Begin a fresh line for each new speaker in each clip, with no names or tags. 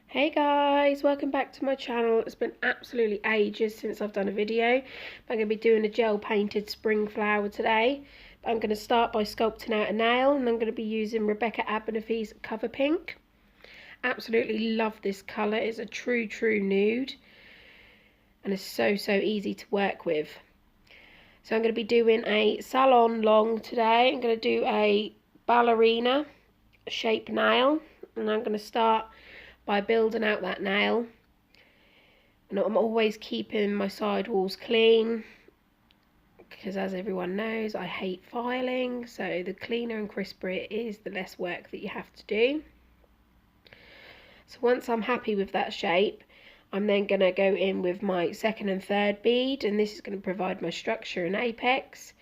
Hey guys, welcome back to my channel. It's been absolutely ages since I've done a video. I'm going to be doing a gel painted spring flower today. I'm going to start by sculpting out a nail, and I'm going to be using Rebecca Abernathy's Cover Pink. Absolutely love this colour. It's a true nude and it's so easy to work with. So I'm going to be doing a salon long today. I'm going to do a ballerina shape nail, and I'm going to start by building out that nail. And I'm always keeping my sidewalls clean because, as everyone knows, I hate filing, so the cleaner and crisper it is, the less work that you have to do. So once I'm happy with that shape, I'm then going to go in with my second and third bead, and this is going to provide my structure and apex,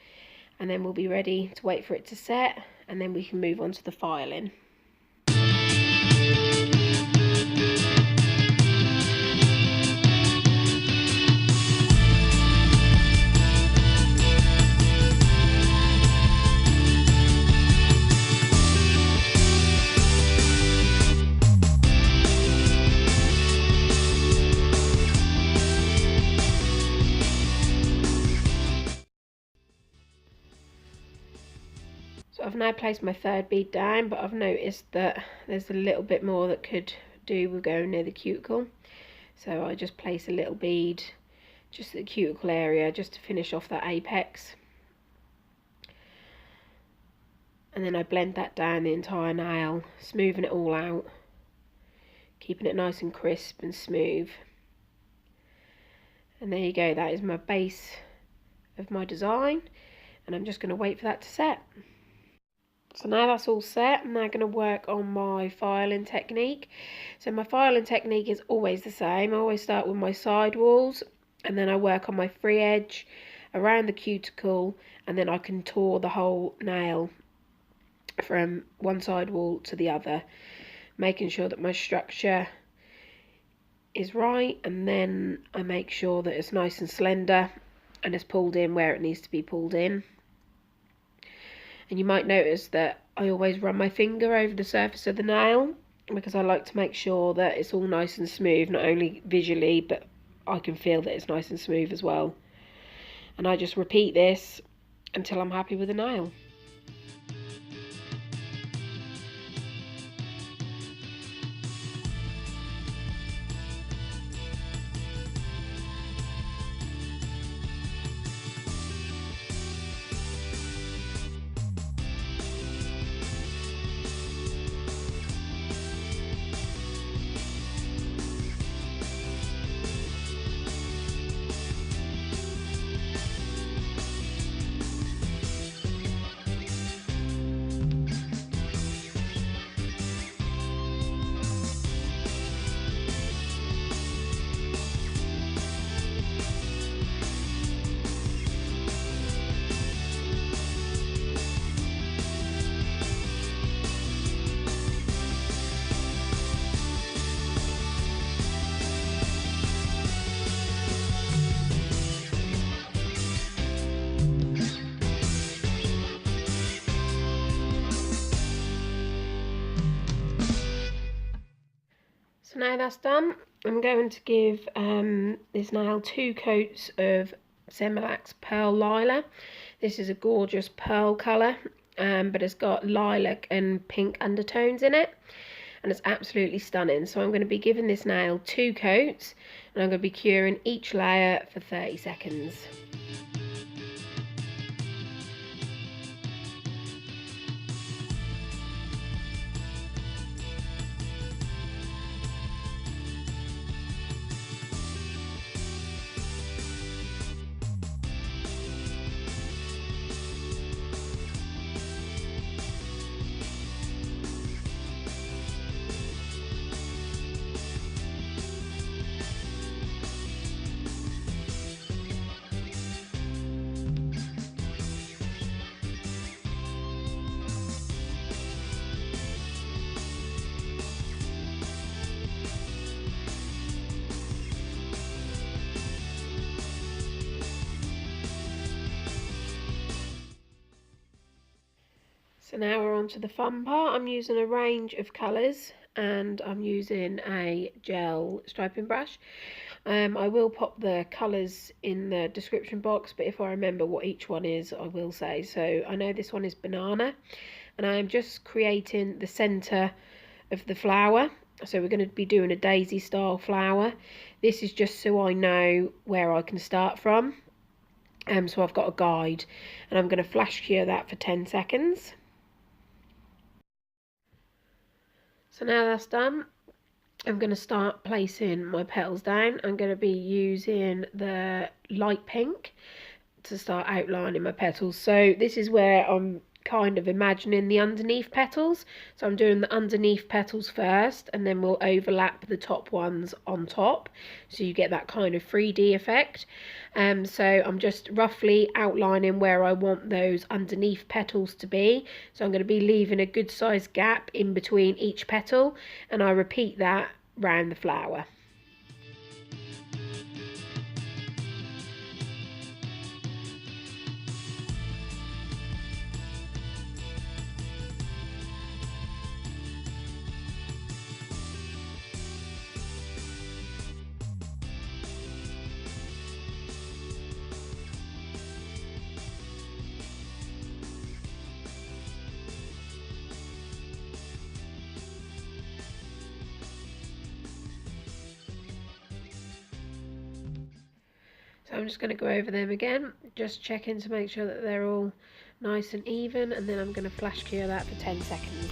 and then we'll be ready to wait for it to set, and then we can move on to the filing. So I've now placed my third bead down, but I've noticed that there's a little bit more that could do with going near the cuticle. So I just place a little bead just at the cuticle area just to finish off that apex. And then I blend that down the entire nail, smoothing it all out, keeping it nice and crisp and smooth. And there you go, that is my base of my design, and I'm just going to wait for that to set. So now that's all set, I'm now going to work on my filing technique. So my filing technique is always the same. I always start with my sidewalls, and then I work on my free edge around the cuticle, and then I contour the whole nail from one sidewall to the other, making sure that my structure is right, and then I make sure that it's nice and slender and it's pulled in where it needs to be pulled in. And you might notice that I always run my finger over the surface of the nail, because I like to make sure that it's all nice and smooth, not only visually, but I can feel that it's nice and smooth as well. And I just repeat this until I'm happy with the nail. So now that's done, I'm going to give this nail 2 coats of Semilac's Pearl Lilac. This is a gorgeous pearl colour, but it's got lilac and pink undertones in it, and it's absolutely stunning. So I'm going to be giving this nail 2 coats, and I'm going to be curing each layer for 30 seconds. So now we're on to the fun part. I'm using a range of colours. and I'm using a gel striping brush. I will pop the colours in the description box, but if I remember what each one is, I will say. So I know this one is banana, and I am just creating the centre of the flower. So we're going to be doing a daisy style flower. This is just so I know where I can start from. So I've got a guide, and I'm going to flash cure that for 10 seconds. So now that's done, I'm going to start placing my petals down. I'm going to be using the light pink to start outlining my petals. So this is where I'm kind of imagining the underneath petals. So I'm doing the underneath petals first, and then we'll overlap the top ones on top, so you get that kind of 3D effect. So I'm just roughly outlining where I want those underneath petals to be. So I'm going to be leaving a good sized gap in between each petal, and I repeat that round the flower. So I'm just going to go over them again, just checking to make sure that they're all nice and even, and then I'm going to flash cure that for 10 seconds.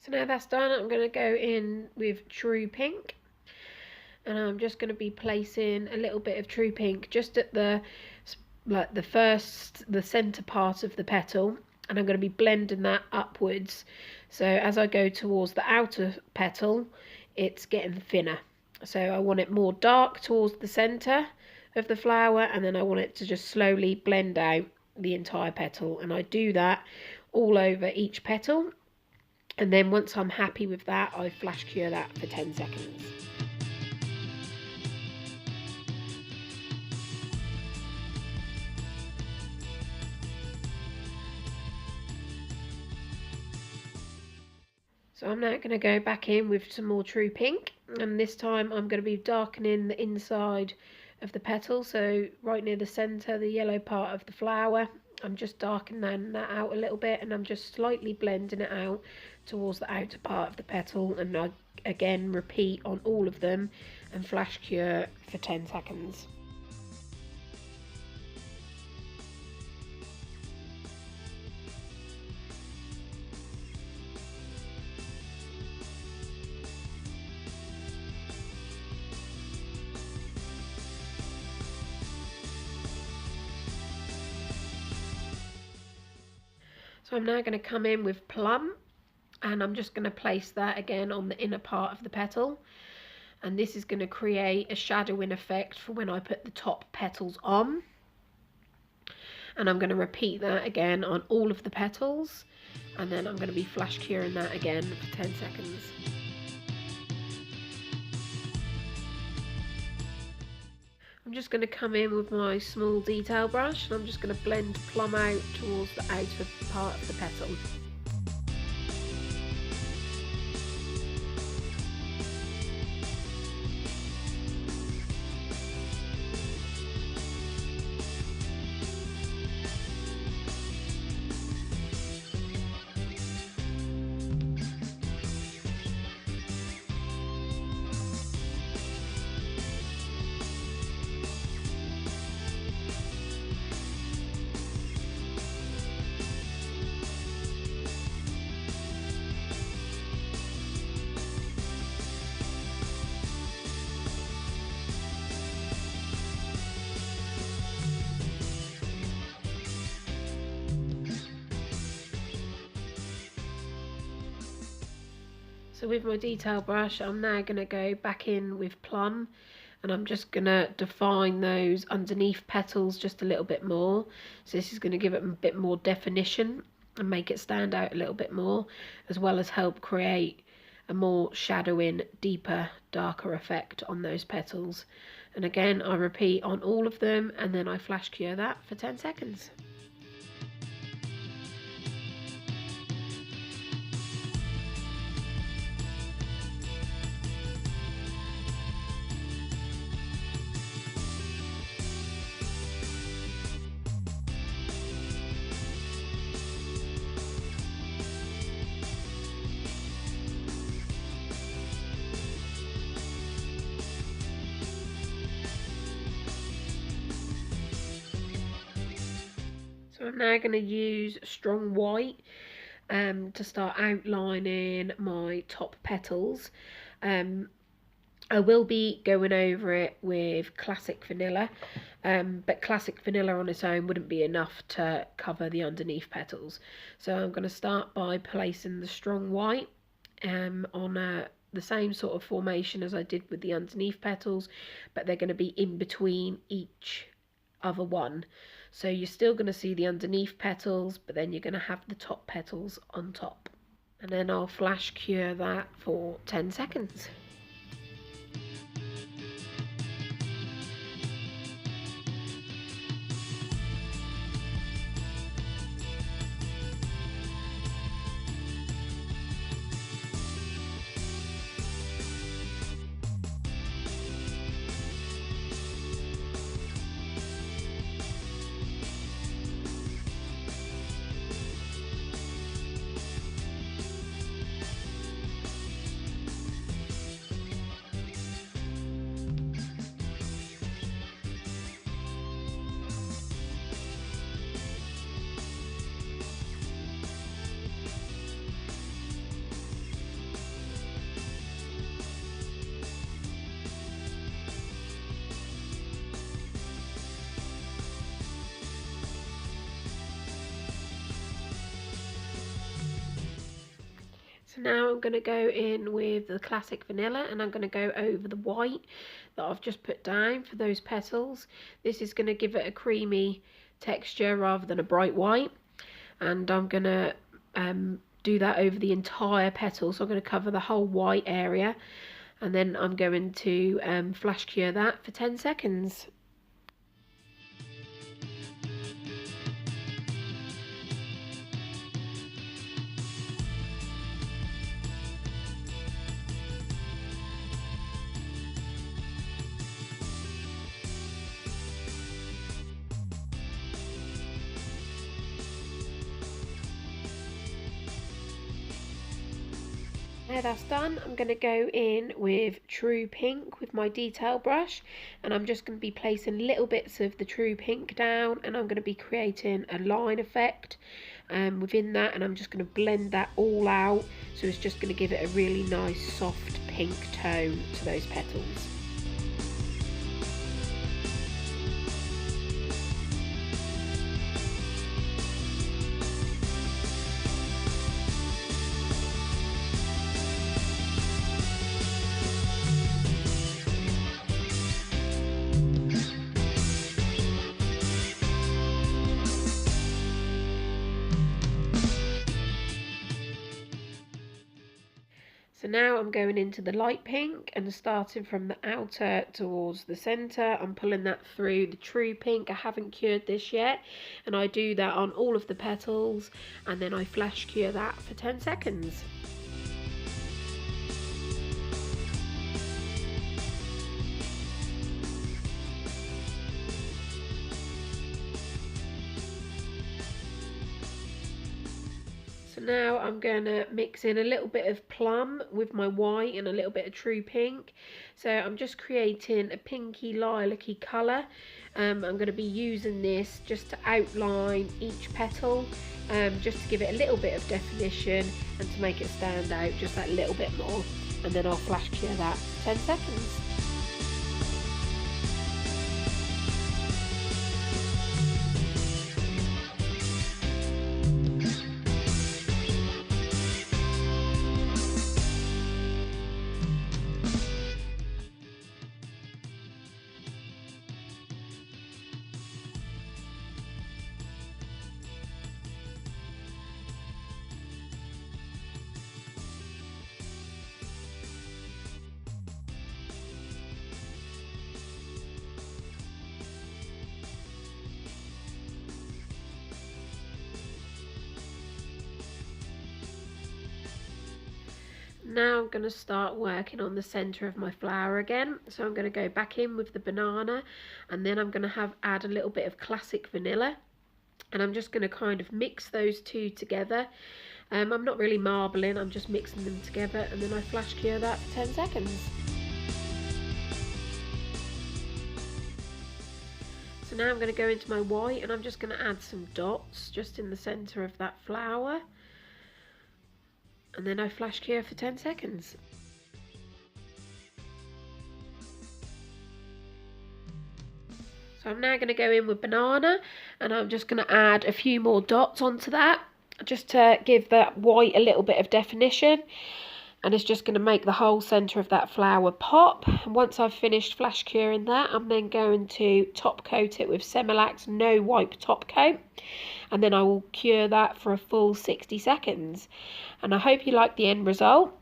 So now that's done, I'm going to go in with True Pink, and I'm just going to be placing a little bit of True Pink just at the centre part of the petal, and I'm going to be blending that upwards. So as I go towards the outer petal, it's getting thinner. So I want it more dark towards the centre of the flower, and then I want it to just slowly blend out the entire petal, and I do that all over each petal. And then once I'm happy with that, I flash cure that for 10 seconds. So I'm now going to go back in with some more True Pink, and this time I'm going to be darkening the inside of the petal. So right near the centre, the yellow part of the flower, I'm just darkening that out a little bit, and I'm just slightly blending it out towards the outer part of the petal, and I again repeat on all of them and flash cure for 10 seconds. So I'm now going to come in with Plum, and I'm just going to place that again on the inner part of the petal, and this is going to create a shadowing effect for when I put the top petals on. And I'm going to repeat that again on all of the petals, and then I'm going to be flash curing that again for 10 seconds. I'm just going to come in with my small detail brush, and I'm just going to blend Plum out towards the outer part of the petal. So with my detail brush, I'm now going to go back in with Plum, and I'm just going to define those underneath petals just a little bit more. So this is going to give it a bit more definition and make it stand out a little bit more, as well as help create a more shadowing, deeper, darker effect on those petals. And again, I repeat on all of them, and then I flash cure that for 10 seconds. So I'm now going to use strong white to start outlining my top petals. I will be going over it with classic vanilla, but classic vanilla on its own wouldn't be enough to cover the underneath petals. So I'm going to start by placing the strong white on the same sort of formation as I did with the underneath petals, but they're going to be in between each other one. So you're still going to see the underneath petals, but then you're going to have the top petals on top. And then I'll flash cure that for 10 seconds. So now I'm going to go in with the classic vanilla, and I'm going to go over the white that I've just put down for those petals. This is going to give it a creamy texture rather than a bright white, and I'm going to do that over the entire petal. So I'm going to cover the whole white area, and then I'm going to flash cure that for 10 seconds. Now that's done, I'm going to go in with True Pink with my detail brush, and I'm just going to be placing little bits of the True Pink down, and I'm going to be creating a line effect within that, and I'm just going to blend that all out, so it's just going to give it a really nice soft pink tone to those petals. So now I'm going into the light pink, and starting from the outer towards the centre, I'm pulling that through the True Pink. I haven't cured this yet, and I do that on all of the petals, and then I flash cure that for 10 seconds. Now I'm going to mix in a little bit of plum with my white and a little bit of True Pink. So I'm just creating a pinky lilac-y colour. I'm going to be using this just to outline each petal, just to give it a little bit of definition and to make it stand out just that little bit more. And then I'll flash cure that for 10 seconds. Now I'm going to start working on the centre of my flower again. So I'm going to go back in with the banana, and then I'm going to add a little bit of classic vanilla, and I'm just going to kind of mix those two together. I'm not really marbling, I'm just mixing them together, and then I flash cure that for 10 seconds. So now I'm going to go into my white, and I'm just going to add some dots just in the centre of that flower, and then I flash cure for 10 seconds. So I'm now going to go in with banana, and I'm just going to add a few more dots onto that, just to give that white a little bit of definition, and it's just going to make the whole centre of that flower pop. And once I've finished flash curing that, I'm then going to top coat it with Semilac no wipe top coat, and then I will cure that for a full 60 seconds. And I hope you like the end result,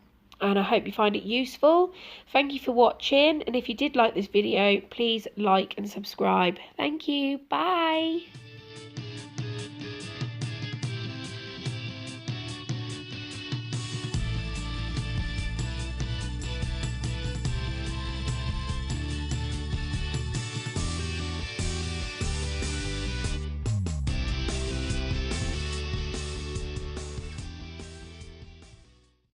and I hope you find it useful. Thank you for watching, and if you did like this video, please like and subscribe. Thank you. Bye.